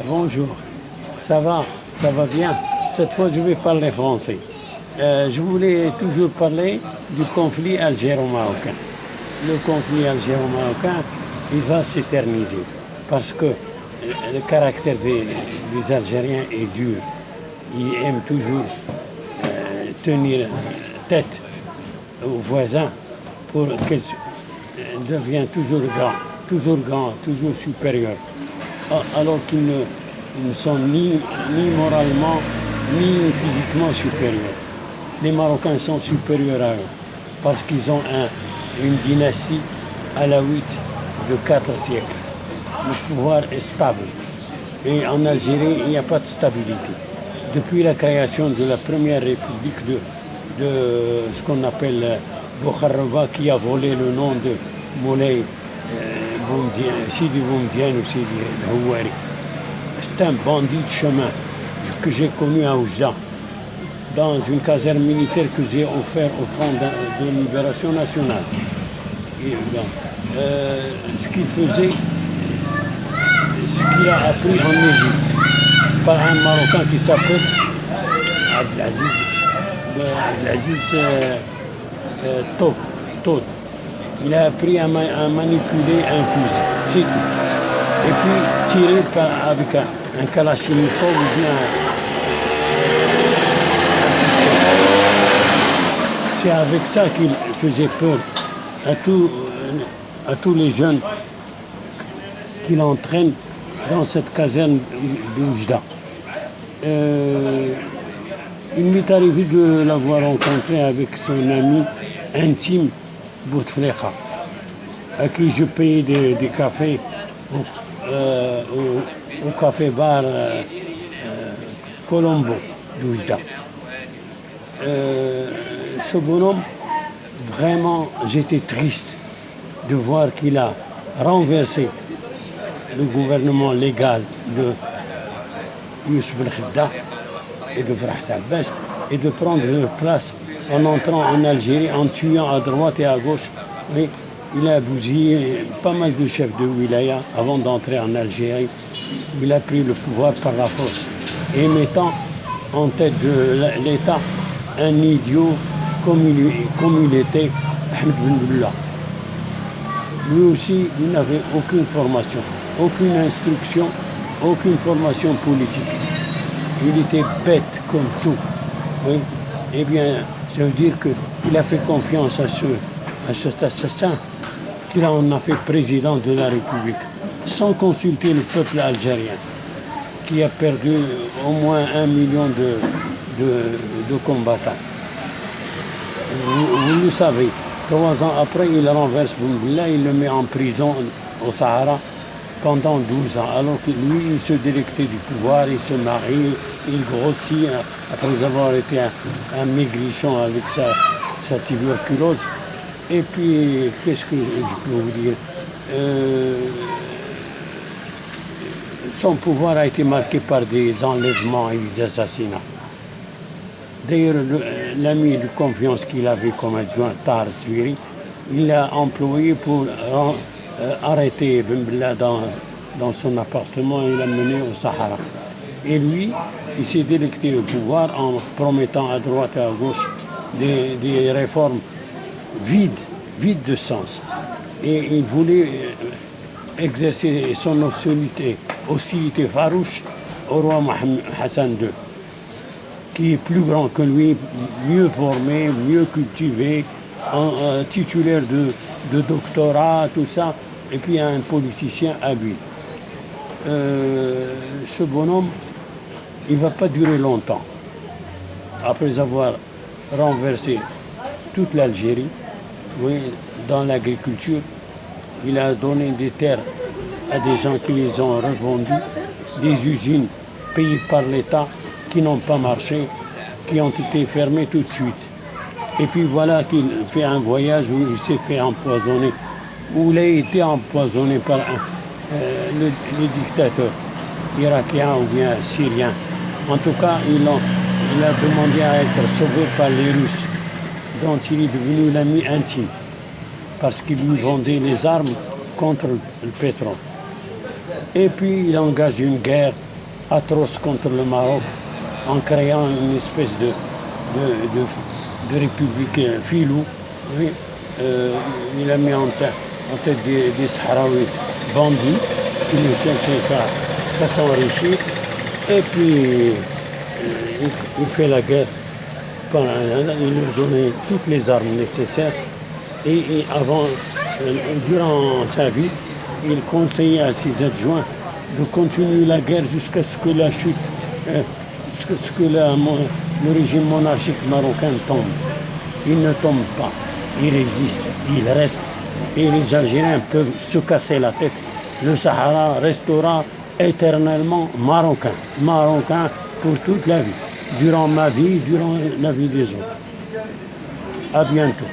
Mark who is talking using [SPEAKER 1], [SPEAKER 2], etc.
[SPEAKER 1] Bonjour, ça va bien. Cette fois, je vais parler français. Je voulais toujours parler du conflit algéro-marocain. Le conflit algéro-marocain, il va s'éterniser parce que le caractère des Algériens est dur. Ils aiment toujours tenir tête aux voisins pour qu'ils deviennent toujours grands, toujours supérieurs. Alors qu'ils ne sont ni moralement ni physiquement supérieurs. Les Marocains sont supérieurs à eux parce qu'ils ont une dynastie alaouite de 4 siècles. Le pouvoir est stable. Et en Algérie, il n'y a pas de stabilité. Depuis la création de la première république de ce qu'on appelle Bokharoba, qui a volé le nom de Moulay Sidi Boumediene ou Sidi El Houari. C'est un bandit de chemin que j'ai connu à Oujda, dans une caserne militaire que j'ai offert au Front de Libération Nationale. Et, ce qu'il faisait, ce qu'il a appris en Égypte, par un Marocain qui s'appelle Abdelaziz Tod. Il a appris à manipuler un fusil, c'est tout. Et puis tirer avec un kalachnikov ou bien c'est avec ça qu'il faisait peur à tous les jeunes qu'il entraîne dans cette caserne d'Oujda. Il m'est arrivé de l'avoir rencontré avec son ami intime, Bouteflika, à qui je payais des cafés au café-bar Colombo d'Oujda. Ce bonhomme, vraiment, j'étais triste de voir qu'il a renversé le gouvernement légal de Youssef El Khedda et de Farhat Abbas et de prendre leur place en entrant en Algérie, en tuant à droite et à gauche. Oui, il a bousillé pas mal de chefs de wilaya avant d'entrer en Algérie. Il a pris le pouvoir par la force et mettant en tête de l'État un idiot comme il était, Ahmed Ben Bella. Lui aussi, il n'avait aucune formation, aucune instruction, aucune formation politique. Il était bête comme tout. Oui. Eh bien, ça veut dire qu'il a fait confiance à cet assassin, qu'il en a fait président de la République, sans consulter le peuple algérien, qui a perdu au moins 1 million de combattants. Vous le savez, 3 ans après, il renverse Boumediene, il le met en prison au Sahara pendant 12 ans, alors que lui, il se délectait du pouvoir, il se marie, il grossit, après avoir été un maigrichon avec sa tuberculose. Et puis, qu'est-ce que je peux vous dire, son pouvoir a été marqué par des enlèvements et des assassinats. D'ailleurs, l'ami de confiance qu'il avait comme adjoint, Tahar Swiri, il l'a employé pour arrêter Ben Bella dans son appartement et l'a mené au Sahara. Et lui, il s'est délecté au pouvoir en promettant à droite et à gauche des réformes vides de sens. Et il voulait exercer son hostilité farouche au roi Mohamed Hassan II, qui est plus grand que lui, mieux formé, mieux cultivé, titulaire de doctorat, tout ça, et puis un politicien habile. Ce bonhomme, il ne va pas durer longtemps. Après avoir renversé toute l'Algérie, oui, dans l'agriculture, il a donné des terres à des gens qui les ont revendues, des usines payées par l'État qui n'ont pas marché, qui ont été fermées tout de suite. Et puis voilà qu'il fait un voyage où il s'est fait empoisonner, où il a été empoisonné par le dictateur irakien ou bien syrien. En tout cas, il a demandé à être sauvé par les Russes, dont il est devenu l'ami intime, parce qu'il lui vendait les armes contre le pétrole. Et puis il engage une guerre atroce contre le Maroc en créant une espèce de république filou. Oui. Il a mis en tête des Sahraouis bandits qui ne cherchaient qu'à s'enrichir. Et puis, il fait la guerre. Il leur donnait toutes les armes nécessaires. Et durant sa vie, il conseillait à ses adjoints de continuer la guerre jusqu'à ce que la chute, jusqu'à ce que le régime monarchique marocain tombe. Il ne tombe pas, il résiste, il reste. Et les Algériens peuvent se casser la tête. Le Sahara restera éternellement marocain. Marocain pour toute la vie. Durant ma vie, durant la vie des autres. À bientôt.